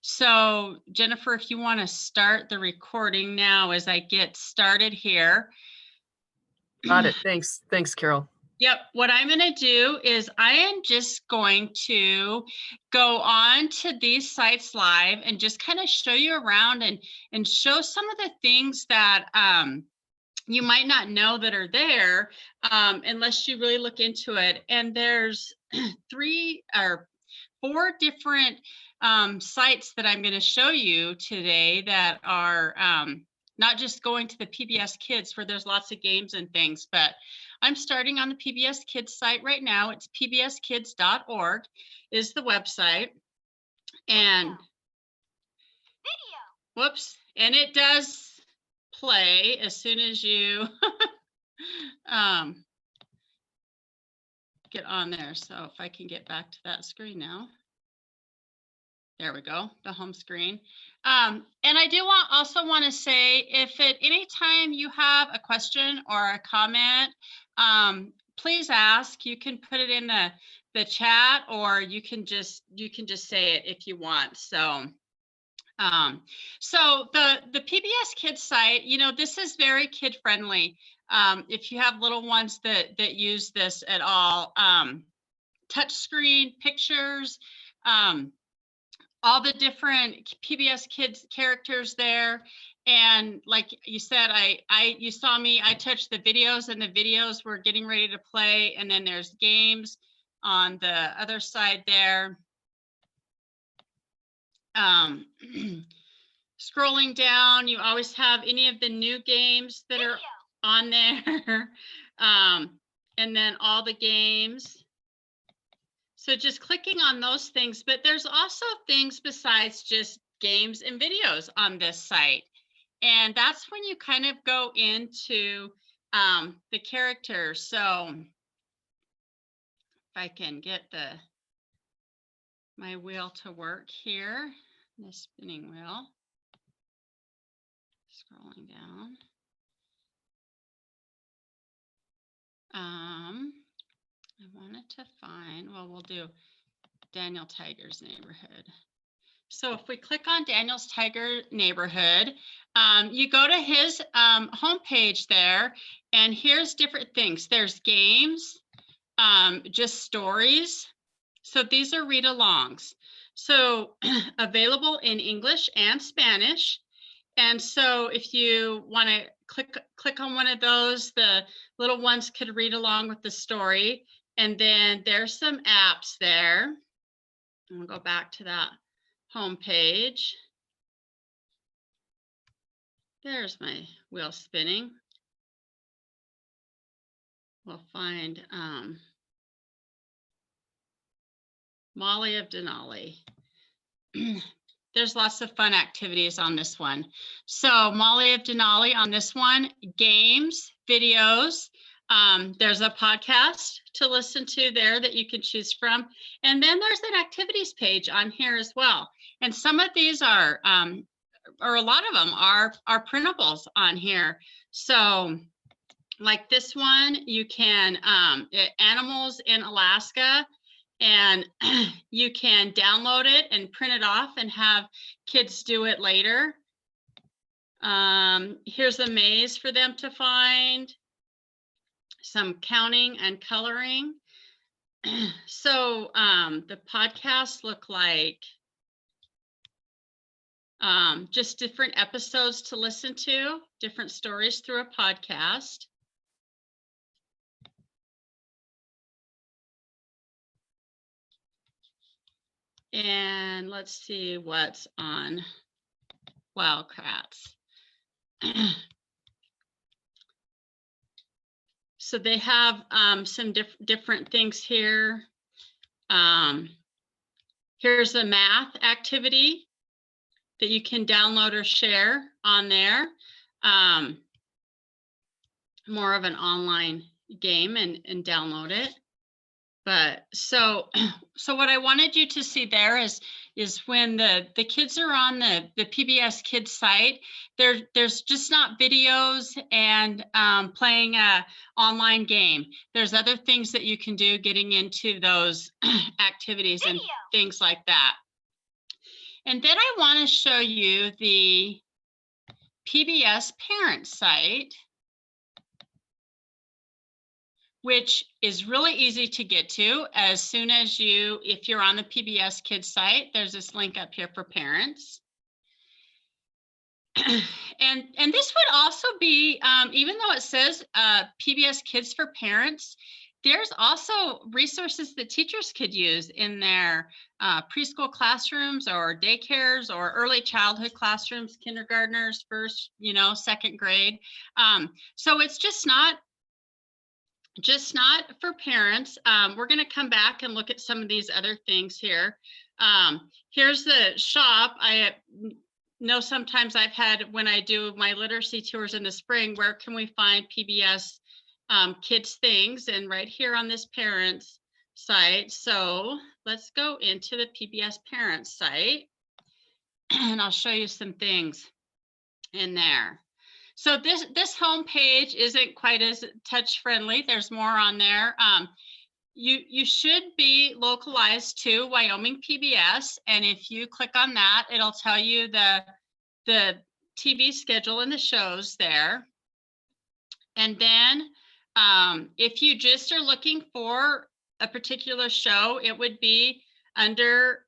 So Jennifer, if you want to start the recording now as I get started here. Got it. Thanks, Carol. Yep. What I'm going to do is I am just going to go on to these sites live and just kind of show you around and show some of the things that you might not know that are there unless you really look into it. And there's 3 or 4 different sites that I'm going to show you today that are not just going to the PBS Kids where there's lots of games and things, but I'm starting on the PBS Kids site right now. It's pbskids.org is the website. And video. Whoops. And it does play as soon as you get on there. So if I can get back to that screen now. There we go, the home screen. And I do also want to say, if at any time you have a question or a comment, please ask. You can put it in the chat, or you can just say it if you want. So the PBS Kids site, this is very kid friendly. If you have little ones that use this at all, touch screen pictures, all the different PBS Kids characters there. And like you said, you saw me, I touched the videos, and the videos were getting ready to play. And then there's games on the other side there. Scrolling down, you always have any of the new games that are on there. And then all the games. So just clicking on those things, but there's also things besides just games and videos on this site. And that's when you kind of go into the characters. So if I can get my wheel to work here, the spinning wheel, scrolling down. I wanted to find, we'll do Daniel Tiger's Neighborhood. So if we click on Daniel's Tiger Neighborhood, you go to his homepage there, and here's different things. There's games, just stories. So these are read-alongs. So available in English and Spanish. And so if you want to click on one of those, the little ones could read along with the story. And then there's some apps there. We'll go back to that home page. There's my wheel spinning. We'll find Molly of Denali. There's lots of fun activities on this one. So Molly of Denali on this one, games, videos. There's a podcast to listen to there that you can choose from. And then there's an activities page on here as well. And some of these are, or a lot of them are printables on here. So like this one, you can, Animals in Alaska. And you can download it and print it off and have kids do it later. Here's a maze for them to find. Some counting and coloring. So the podcasts look like just different episodes to listen to, different stories through a podcast. And let's see what's on Wildcats. So they have some different things here. Here's a math activity that you can download or share on there. More of an online game and download it. But so what I wanted you to see there is when the kids are on the PBS Kids site, there's just not videos and playing a online game. There's other things that you can do getting into those activities and things like that. And then I want to show you the PBS Parents site, which is really easy to get to. As soon as if you're on the PBS Kids site, there's this link up here for parents. And this would also be, even though it says PBS Kids for Parents, there's also resources that teachers could use in their preschool classrooms or daycares or early childhood classrooms, kindergartners, first, second grade. So it's just not for parents. We're going to come back and look at some of these other things here. Here's the shop. I know sometimes I've had, when I do my literacy tours in the spring, where can we find PBS kids things? And right here on this parents site. So let's go into the PBS Parents site and I'll show you some things in there. So this home page isn't quite as touch friendly. There's more on there. You should be localized to Wyoming PBS, and if you click on that, it'll tell you the TV schedule and the shows there. And then if you just are looking for a particular show, it would be under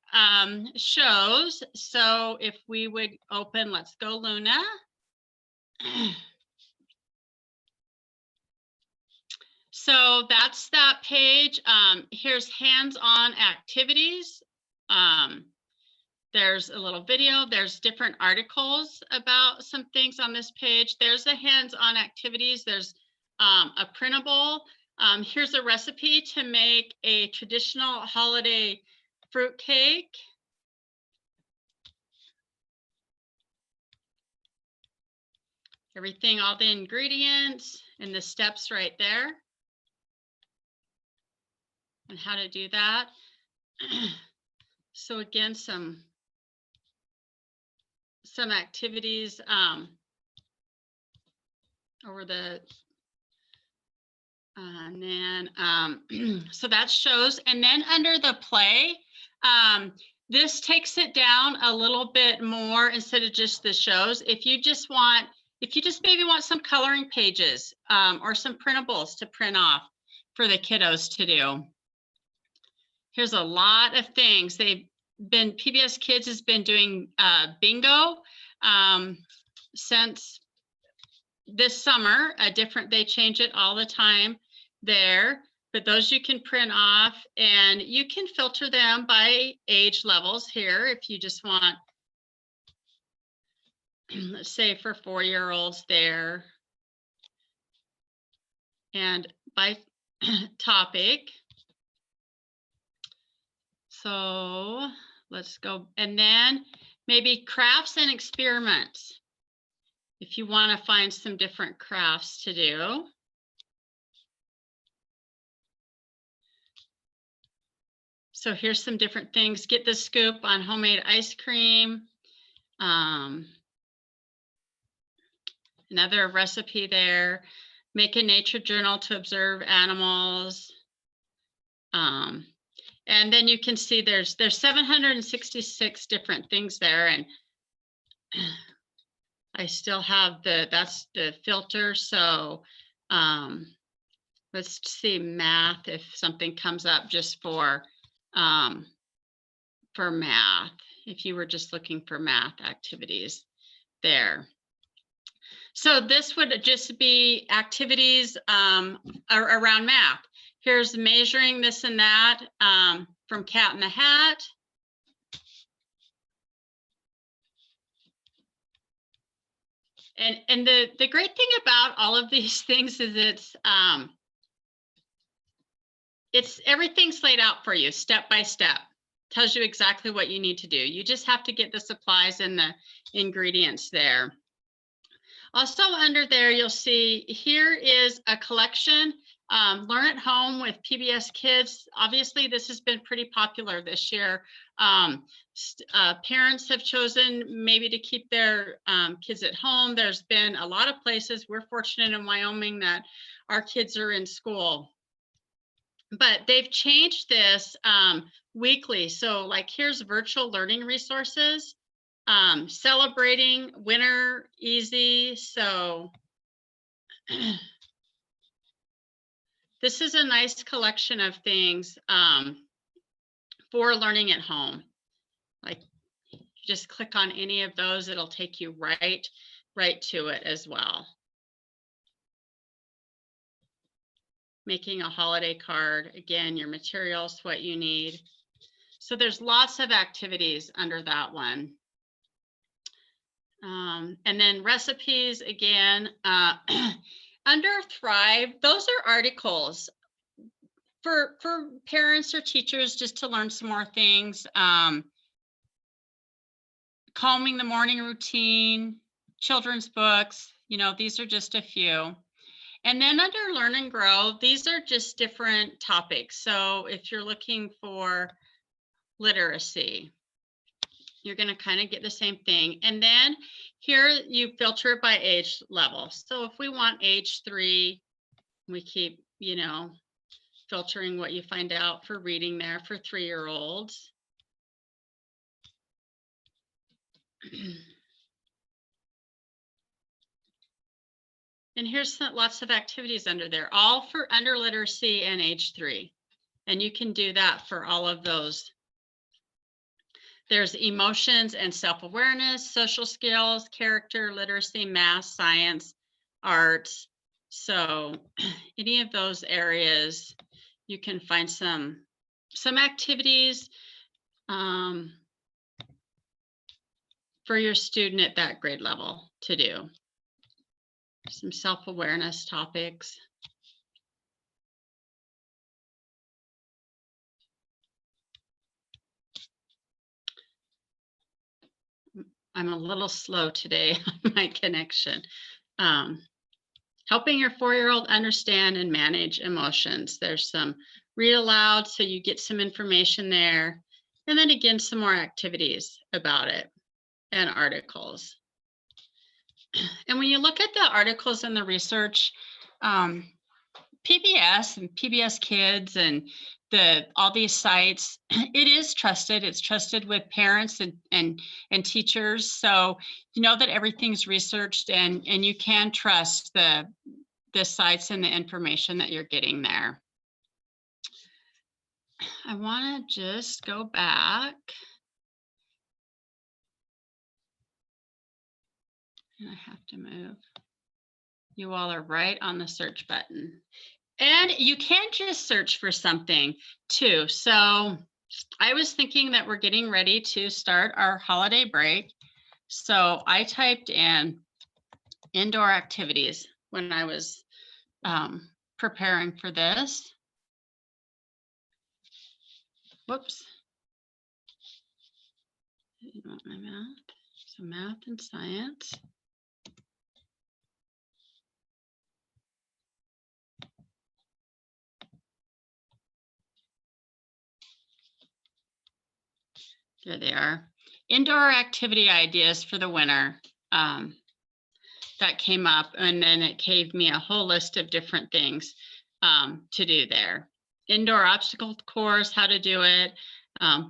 shows. So if we would open, let's go Luna. So that's that page. Here's hands-on activities. There's a little video. There's different articles about some things on this page. There's the hands-on activities. There's a printable. Here's a recipe to make a traditional holiday fruit cake. Everything, all the ingredients and the steps right there. And how to do that. So again, some activities over the and then so that shows. And then under the play, this takes it down a little bit more instead of just the shows. If you just maybe want some coloring pages or some printables to print off for the kiddos to do. Here's a lot of things. PBS Kids has been doing bingo since this summer. They change it all the time there, but those you can print off, and you can filter them by age levels here if you just want, let's say for 4-year-olds there, and by topic. So let's go, and then maybe crafts and experiments. If you want to find some different crafts to do. So here's some different things. Get the scoop on homemade ice cream. Another recipe there. Make a nature journal to observe animals. And then you can see there's 766 different things there, and I still have that's the filter. So let's see math, if something comes up just for math, if you were just looking for math activities there. So this would just be activities around math. Here's measuring this and that from Cat in the Hat. And the great thing about all of these things is it's everything's laid out for you step by step. Tells you exactly what you need to do. You just have to get the supplies and the ingredients there. Also under there, you'll see here is a collection. Learn at home with PBS Kids. Obviously, this has been pretty popular this year. Parents have chosen maybe to keep their kids at home. There's been a lot of places. We're fortunate in Wyoming that our kids are in school. But they've changed this weekly. So like here's virtual learning resources, celebrating winter easy. So this is a nice collection of things for learning at home. Like just click on any of those, it'll take you right to it as well. Making a holiday card, again, your materials, what you need. So there's lots of activities under that one. And then recipes, again, under Thrive, those are articles for parents or teachers just to learn some more things. Calming the morning routine, children's books, you know, these are just a few. And then under Learn and Grow, these are just different topics. So if you're looking for literacy, you're going to kind of get the same thing. And then here you filter it by age level. So if we want age 3, we keep, you know, filtering what you find out for reading there for 3-year-olds. And here's lots of activities under there, all for under literacy and age 3. And you can do that for all of those. There's emotions and self-awareness, social skills, character, literacy, math, science, arts. So any of those areas, you can find some activities for your student at that grade level to do. Some self-awareness topics. I'm a little slow today on my connection. Helping your 4-year-old understand and manage emotions. There's some read aloud, so you get some information there. And then again, some more activities about it and articles. And when you look at the articles and the research, PBS and PBS Kids and all these sites, it is trusted. It's trusted with parents and teachers. So you know that everything's researched and you can trust the sites and the information that you're getting there. I want to just go back. And I have to move. You all are right on the search button. And you can just search for something too. So I was thinking that we're getting ready to start our holiday break. So I typed in indoor activities when I was preparing for this. Whoops. I didn't want my math. So math and science. There they are. Indoor activity ideas for the winter. That came up, and then it gave me a whole list of different things to do there. Indoor obstacle course, how to do it,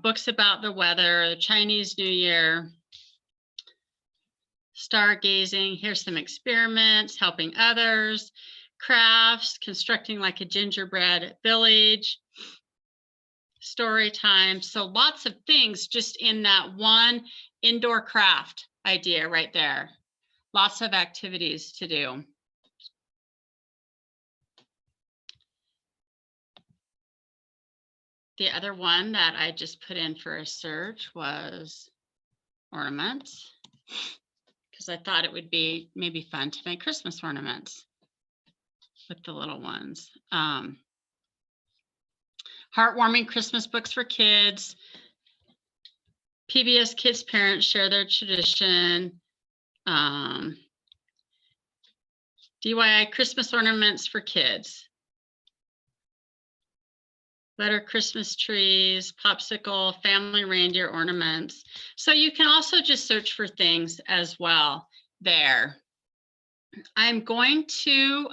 books about the weather, the Chinese New Year, stargazing. Here's some experiments, helping others, crafts, constructing like a gingerbread village, story time. So lots of things just in that one indoor craft idea right there. Lots of activities to do. The other one that I just put in for a search was ornaments, because I thought it would be maybe fun to make Christmas ornaments with the little ones. Heartwarming Christmas books for kids. PBS Kids Parents share their tradition. DIY Christmas ornaments for kids. Letter Christmas trees, popsicle, family reindeer ornaments. So you can also just search for things as well there. I'm going to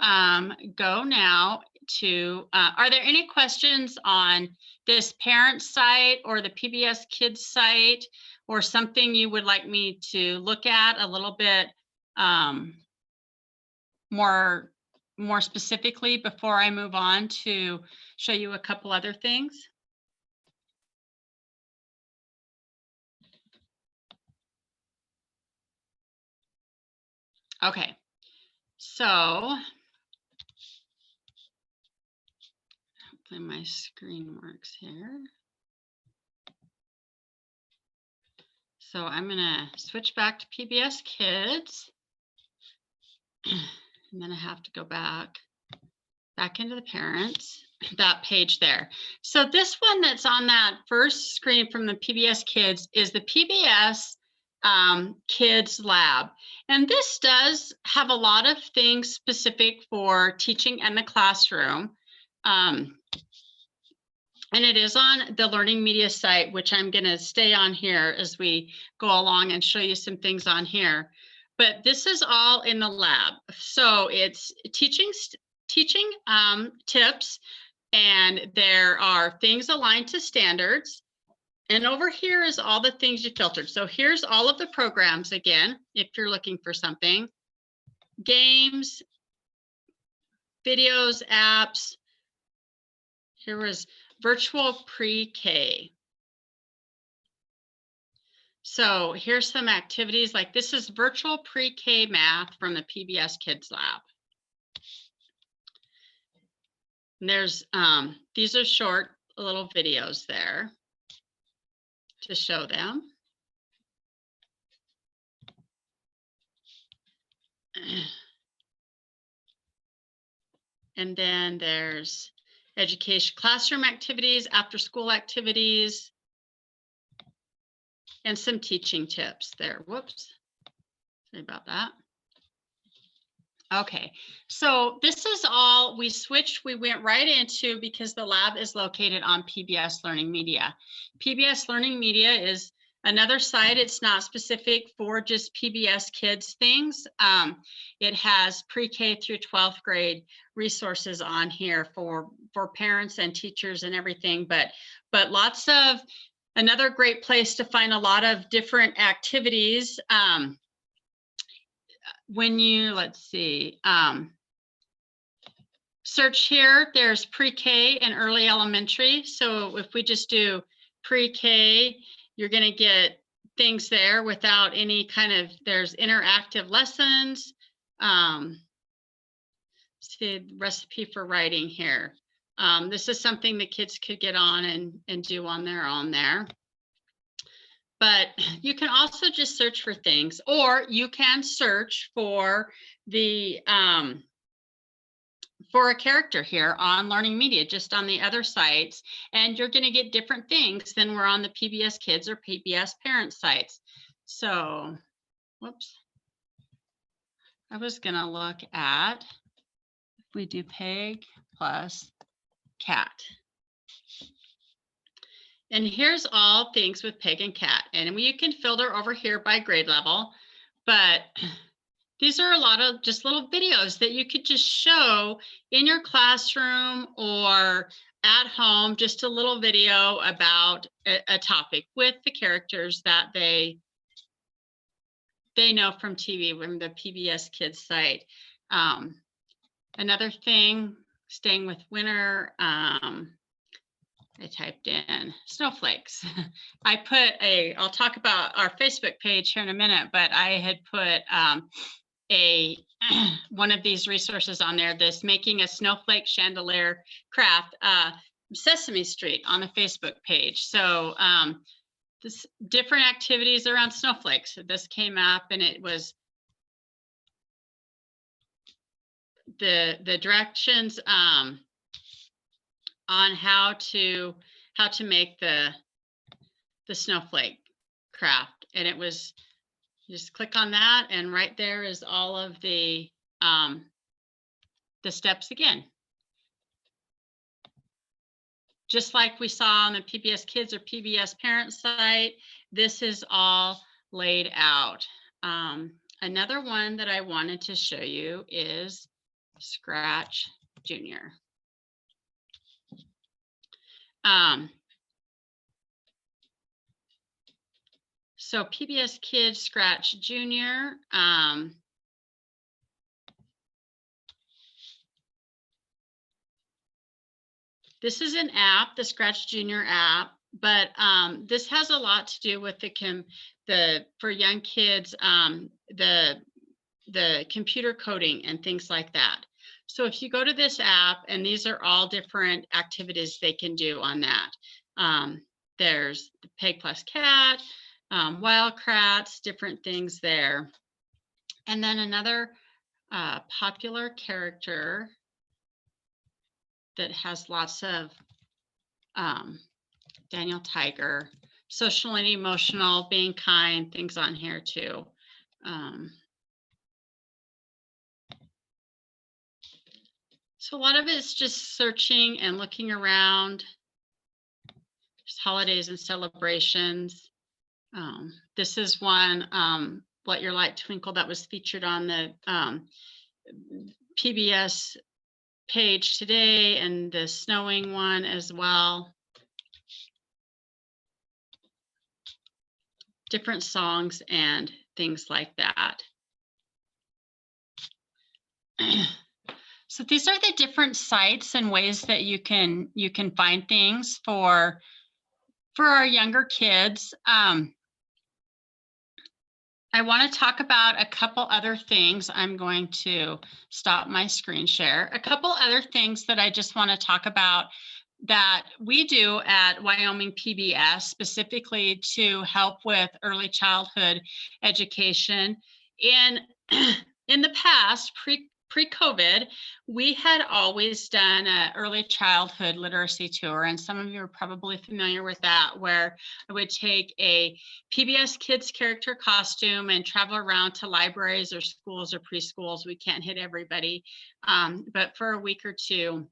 go now to, are there any questions on this parent site or the PBS Kids site, or something you would like me to look at a little bit more specifically before I move on to show you a couple other things? Okay, so hopefully my screen works here. So I'm gonna switch back to PBS Kids. And then I have to go back into the parents, that page there. So this one that's on that first screen from the PBS Kids is the PBS Kids Lab. And this does have a lot of things specific for teaching in the classroom. And it is on the LearningMedia site, which I'm going to stay on here as we go along and show you some things on here. But this is all in the lab. So it's teaching tips, and there are things aligned to standards. And over here is all the things you filtered. So here's all of the programs again, if you're looking for something. Games, videos, apps. Here was virtual pre-K. So here's some activities, like this is virtual pre-K math from the PBS Kids Lab. And there's, these are short little videos there to show them. And then there's education classroom activities, after school activities, and some teaching tips there. Whoops, sorry about that. Okay, so this is all we switched, we went right into, because the lab is located on PBS LearningMedia. PBS LearningMedia is another site. It's not specific for just PBS Kids things. It has pre-K through 12th grade resources on here for parents and teachers and everything, but lots of, another great place to find a lot of different activities. When you, let's see, search here, there's pre-K and early elementary. So if we just do pre-K, you're going to get things there without any kind of, there's interactive lessons. See, recipe for writing here. This is something the kids could get on and do on their own there. But you can also just search for things, or you can search for the for a character here on LearningMedia, just on the other sites, and you're going to get different things than we're on the PBS Kids or PBS Parent sites. So, whoops, I was going to look at, if we do pig plus cat. And here's all things with pig and cat. And you can filter over here by grade level, but these are a lot of just little videos that you could just show in your classroom or at home, just a little video about a topic with the characters that they know from TV, from the PBS Kids site. Another thing, staying with winter, I typed in snowflakes. I'll talk about our Facebook page here in a minute, but I had put one of these resources on there, this making a snowflake chandelier craft, Sesame Street on the Facebook page. So this different activities around snowflakes. So this came up, and it was the directions on how to make the snowflake craft, and it was, just click on that, and right there is all of the steps again, just like we saw on the PBS Kids or PBS Parent site. This is all laid out. Another one that I wanted to show you is Scratch Junior. So PBS Kids Scratch Junior. This is an app, the Scratch Junior app, but this has a lot to do with for young kids, the computer coding and things like that. So if you go to this app, and these are all different activities they can do on that. There's the Peg plus Cat, Wildcrats, different things there. And then another popular character that has lots of Daniel Tiger, social and emotional, being kind, things on here too. So a lot of it is just searching and looking around. There's holidays and celebrations. This is one, Let Your Light Twinkle, that was featured on the PBS page today, and the snowing one as well. Different songs and things like that. So these are the different sites and ways that you can find things for our younger kids. I want to talk about a couple other things. I'm going to stop my screen share. A couple other things that I just want to talk about that we do at Wyoming PBS, specifically to help with early childhood education. In the past, pre-COVID, we had always done an early childhood literacy tour, and some of you are probably familiar with that, where I would take a PBS Kids character costume and travel around to libraries or schools or preschools. We can't hit everybody, but for a week or two,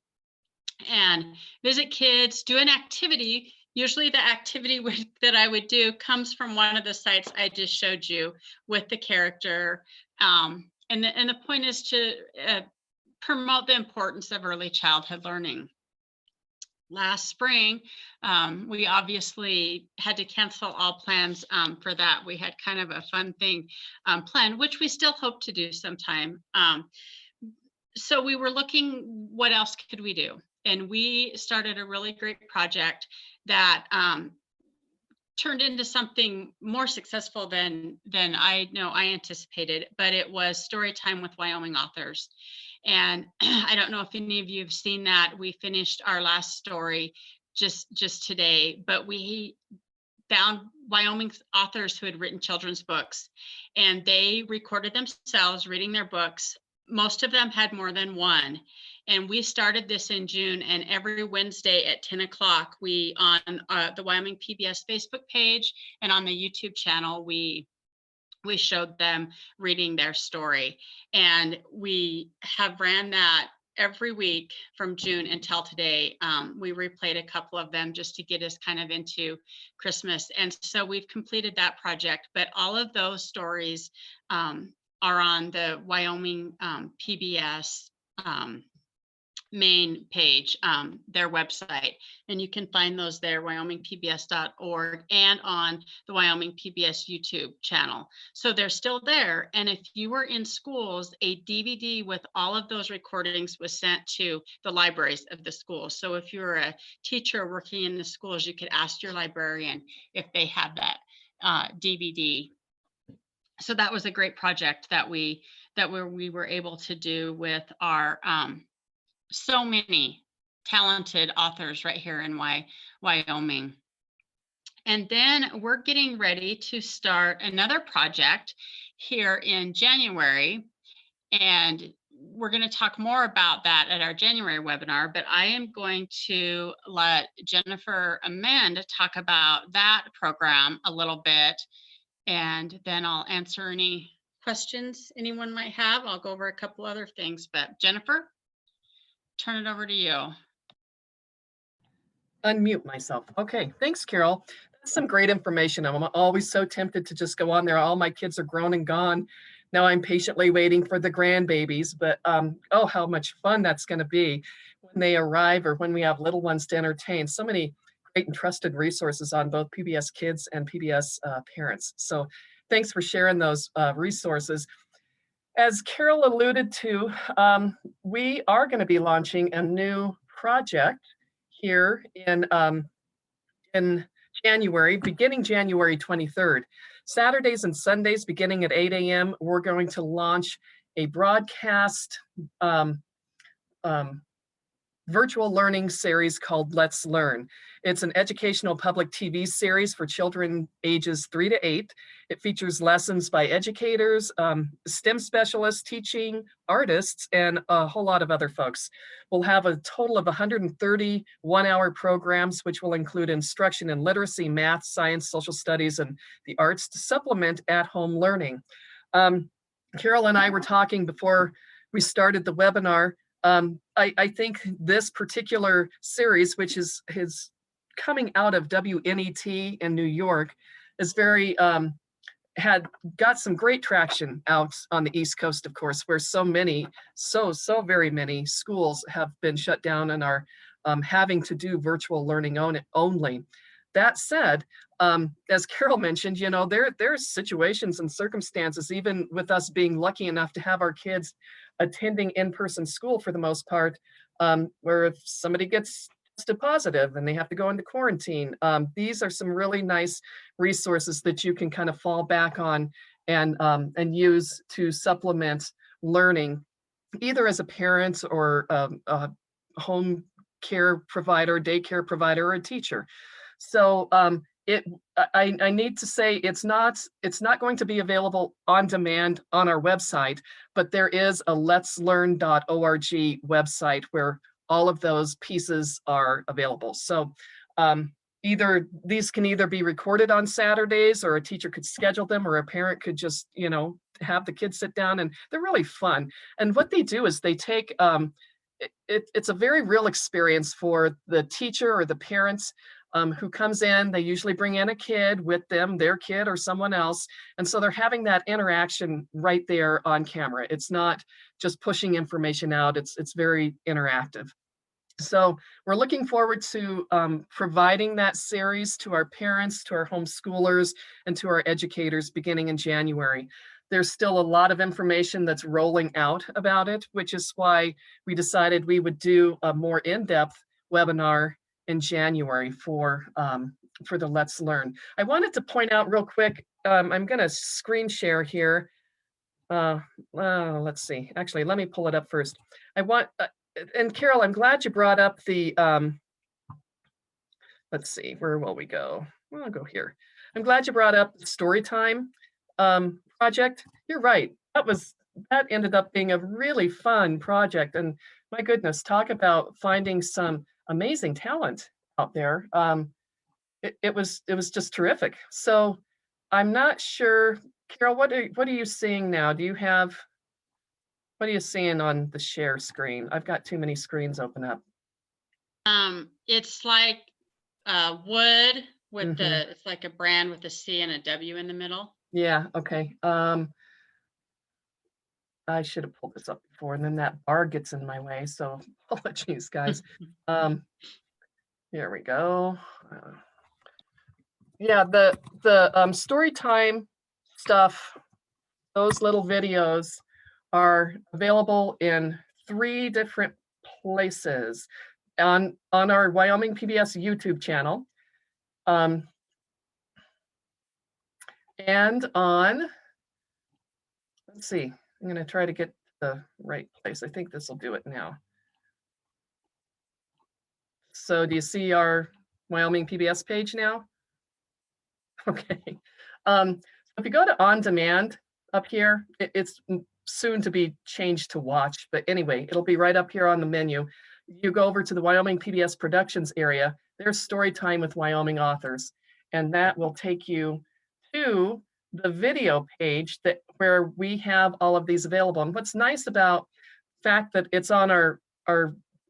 and visit kids, do an activity. Usually the activity that I would do comes from one of the sites I just showed you with the character. And the point is to promote the importance of early childhood learning. Last spring, we obviously had to cancel all plans for that. We had kind of a fun thing planned, which we still hope to do sometime. So we were looking, what else could we do? And we started a really great project that turned into something more successful than I anticipated, but it was story time with Wyoming authors. And I don't know if any of you have seen that. We finished our last story just today, but we found Wyoming authors who had written children's books, and they recorded themselves reading their books. Most of them had more than one. And we started this in June, and every Wednesday at 10 o'clock, we on the Wyoming PBS Facebook page and on the YouTube channel, we showed them reading their story. And we have ran that every week from June until today. We replayed a couple of them just to get us kind of into Christmas. And so we've completed that project, but all of those stories are on the Wyoming PBS main page, their website, and you can find those there, WyomingPBS.org, and on the Wyoming PBS YouTube channel. So they're still there. And if you were in schools, a DVD with all of those recordings was sent to the libraries of the school. So if you're a teacher working in the schools, you could ask your librarian if they had that DVD. So that was a great project that we were able to do with our so many talented authors right here in Wyoming. And then we're getting ready to start another project here in January. And we're going to talk more about that at our January webinar, but I am going to let Jennifer Amend talk about that program a little bit. And then I'll answer any questions anyone might have. I'll go over a couple other things, but Jennifer, turn it over to you. Unmute myself. Okay, thanks, Carol. That's some great information. I'm always so tempted to just go on there. All my kids are grown and gone. Now I'm patiently waiting for the grandbabies, but oh, how much fun that's going to be when they arrive or when we have little ones to entertain. So many great and trusted resources on both PBS Kids and PBS Parents. So thanks for sharing those resources. As Carol alluded to, we are going to be launching a new project here in January, beginning January 23rd. Saturdays and Sundays, beginning at 8 a.m., we're going to launch a broadcast virtual learning series called Let's Learn. It's an educational public TV series for children ages 3 to 8. It features lessons by educators, STEM specialists, teaching artists, and a whole lot of other folks. We'll have a total of 130 one-hour programs, which will include instruction in literacy, math, science, social studies, and the arts to supplement at-home learning. Carol and I were talking before we started the webinar. I think this particular series, which is coming out of WNET in New York, is very had got some great traction out on the East Coast, of course, where so very many schools have been shut down and are having to do virtual learning only. That said, as Carol mentioned, you know, there's situations and circumstances, even with us being lucky enough to have our kids attending in-person school for the most part, where if somebody gets tested positive and they have to go into quarantine, these are some really nice resources that you can kind of fall back on and use to supplement learning, either as a parent or a home care provider, daycare provider, or a teacher. So I need to say it's not going to be available on demand on our website, but there is a letslearn.org website where all of those pieces are available. So these can either be recorded on Saturdays, or a teacher could schedule them, or a parent could just, you know, have the kids sit down, and they're really fun. And what they do is they take it's a very real experience for the teacher or the parents who comes in. They usually bring in a kid with them, their kid or someone else. And so they're having that interaction right there on camera. It's not just pushing information out. It's very interactive. So we're looking forward to providing that series to our parents, to our homeschoolers, and to our educators beginning in January. There's still a lot of information that's rolling out about it, which is why we decided we would do a more in-depth webinar in January for the Let's Learn. I wanted to point out real quick, I'm going to screen share here. Let's see. Actually, let me pull it up first. And Carol, I'm glad you brought up the, let's see, where will we go? Well, I'll go here. I'm glad you brought up the Storytime project. You're right. That ended up being a really fun project. And my goodness, talk about finding some amazing talent out there. It was just terrific. So I'm not sure, Carol, what are you seeing now? What are you seeing on the share screen? I've got too many screens open up. It's like wood with it's like a brand with a C and a W in the middle. Yeah, okay. I should have pulled this up before, and then that bar gets in my way, so apologies, guys. Here we go. Yeah, the Storytime stuff, those little videos are available in 3 different places on our Wyoming PBS YouTube channel, and on, let's see, I'm going to try to get the right place. I think this will do it now. So do you see our Wyoming PBS page now? Okay. If you go to on demand up here, it's soon to be changed to watch, but anyway, it'll be right up here on the menu. You go over to the Wyoming PBS Productions area, there's Storytime with Wyoming Authors, and that will take you to the video page where we have all of these available. And what's nice about the fact that it's on our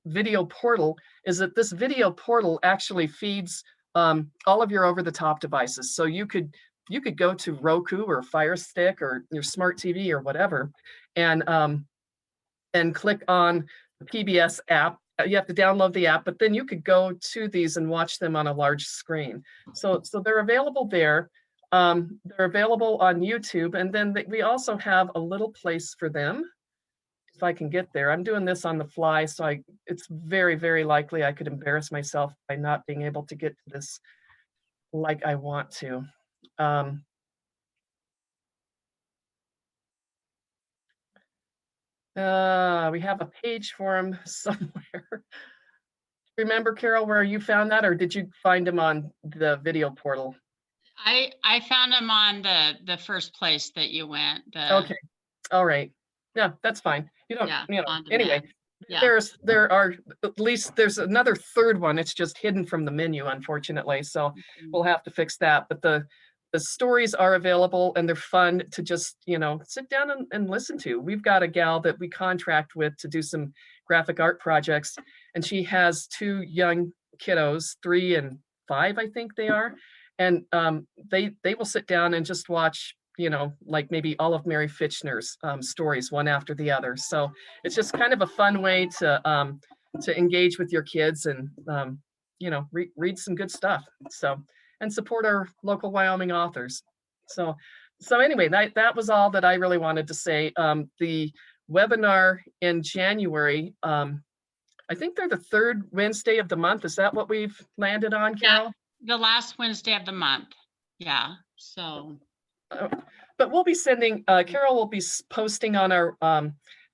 video portal is that this video portal actually feeds all of your over-the-top devices. So you could go to Roku or Fire Stick or your smart TV or whatever, and click on the PBS app you have to download the app, but then you could go to these and watch them on a large screen. So they're available there. They're available on YouTube, and then we also have a little place for them. If I can get there, I'm doing this on the fly, so it's very, very likely I could embarrass myself by not being able to get to this like I want to. We have a page for them somewhere. Remember, Carol, where you found that, or did you find them on the video portal? I found them on the first place that you went. Okay. All right. Yeah, that's fine. You don't, anyway, Yeah. there are, at least there's another third one. It's just hidden from the menu, unfortunately. So we'll have to fix that. But the stories are available, and they're fun to just, sit down and listen to. We've got a gal that we contract with to do some graphic art projects, and she has 2 young kiddos, 3 and 5, I think they are. And they will sit down and just watch, like maybe all of Mary Fitchner's stories, one after the other. So it's just kind of a fun way to engage with your kids and, read some good stuff. So, and support our local Wyoming authors. So anyway, that was all that I really wanted to say. The webinar in January, I think they're the 3rd Wednesday of the month. Is that what we've landed on, Carol? Yeah, the last Wednesday of the month. Yeah. So. But we'll be sending, Carol will be posting on our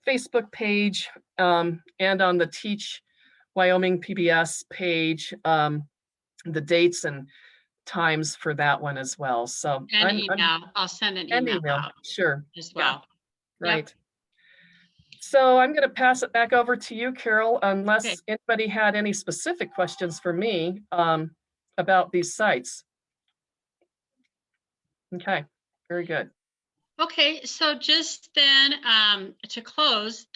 Facebook page and on the Teach Wyoming PBS page, the dates and times for that one as well. So I'll send an email out sure as well. Yeah, right. Yep. So I'm going to pass it back over to you, Carol, unless anybody had any specific questions for me about these sites. Okay, very good. Okay, so just then to close,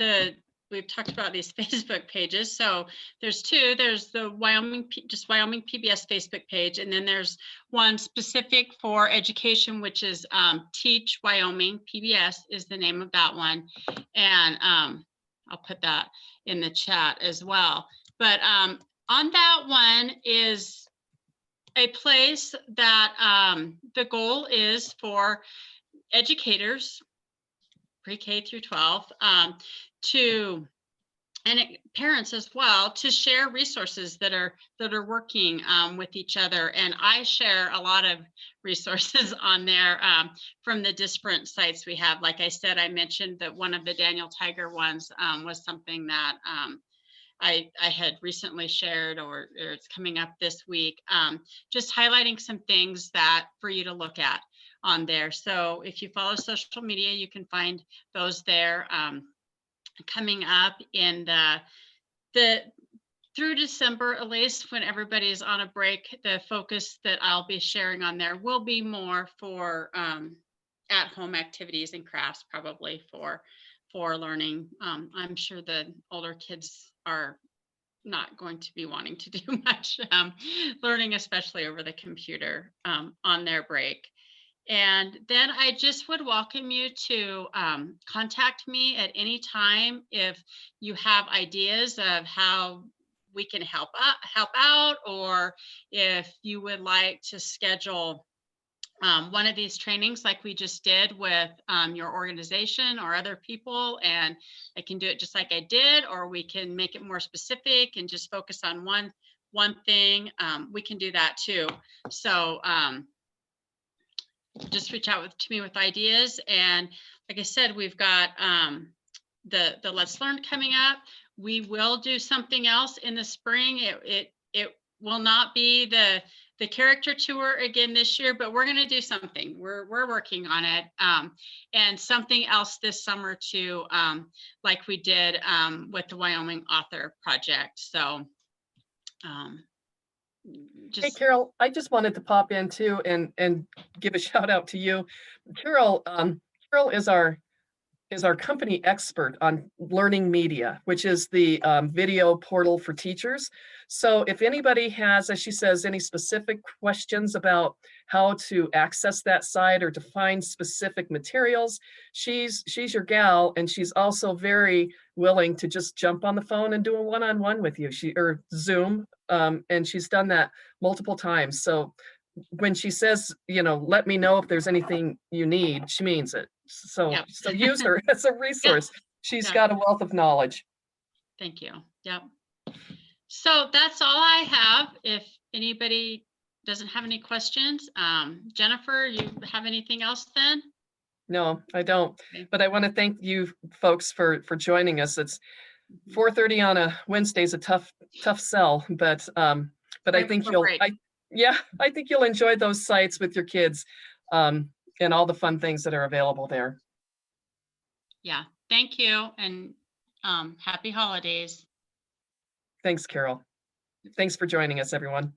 we've talked about these Facebook pages. So there's 2. There's the Wyoming PBS Facebook page, and then there's one specific for education, which is Teach Wyoming PBS is the name of that one. And I'll put that in the chat as well. But on that one is a place that the goal is for educators, pre-K through 12, parents as well, to share resources that are working with each other. And I share a lot of resources on there from the different sites we have. Like I said, I mentioned that one of the Daniel Tiger ones was something that I had recently shared, or it's coming up this week, just highlighting some things that for you to look at on there. So if you follow social media, you can find those there. Coming up in the through December, at least when everybody's on a break, the focus that I'll be sharing on there will be more for at-home activities and crafts, probably for learning. I'm sure the older kids are not going to be wanting to do much learning, especially over the computer on their break. And then I just would welcome you to contact me at any time if you have ideas of how we can help out, or if you would like to schedule one of these trainings like we just did with your organization or other people, and I can do it just like I did, or we can make it more specific and just focus on one thing. We can do that too. So just reach out to me with ideas. And like I said, we've got the Let's Learn coming up. We will do something else in the spring. It will not be the character tour again this year, but we're going to do something. We're working on it, and something else this summer too, like we did with the Wyoming Author Project. So hey, Carol, I just wanted to pop in too and give a shout out to you. Carol is our is our company expert on LearningMedia, which is the video portal for teachers. So if anybody has, as she says, any specific questions about how to access that site or to find specific materials, she's your gal, and she's also very willing to just jump on the phone and do a one-on-one with you, or Zoom, and she's done that multiple times. So when she says, let me know if there's anything you need, she means it. So, Yep. so use her as a resource. She's Yeah. got a wealth of knowledge. Thank you. Yep. So that's all I have. If anybody doesn't have any questions, Jennifer, you have anything else then? No, I don't. Okay. But I want to thank you folks for joining us. It's 4:30 on a Wednesday is a tough sell, but I think I think you'll enjoy those sites with your kids, and all the fun things that are available there. Yeah. Thank you. And happy holidays. Thanks, Carol. Thanks for joining us, everyone.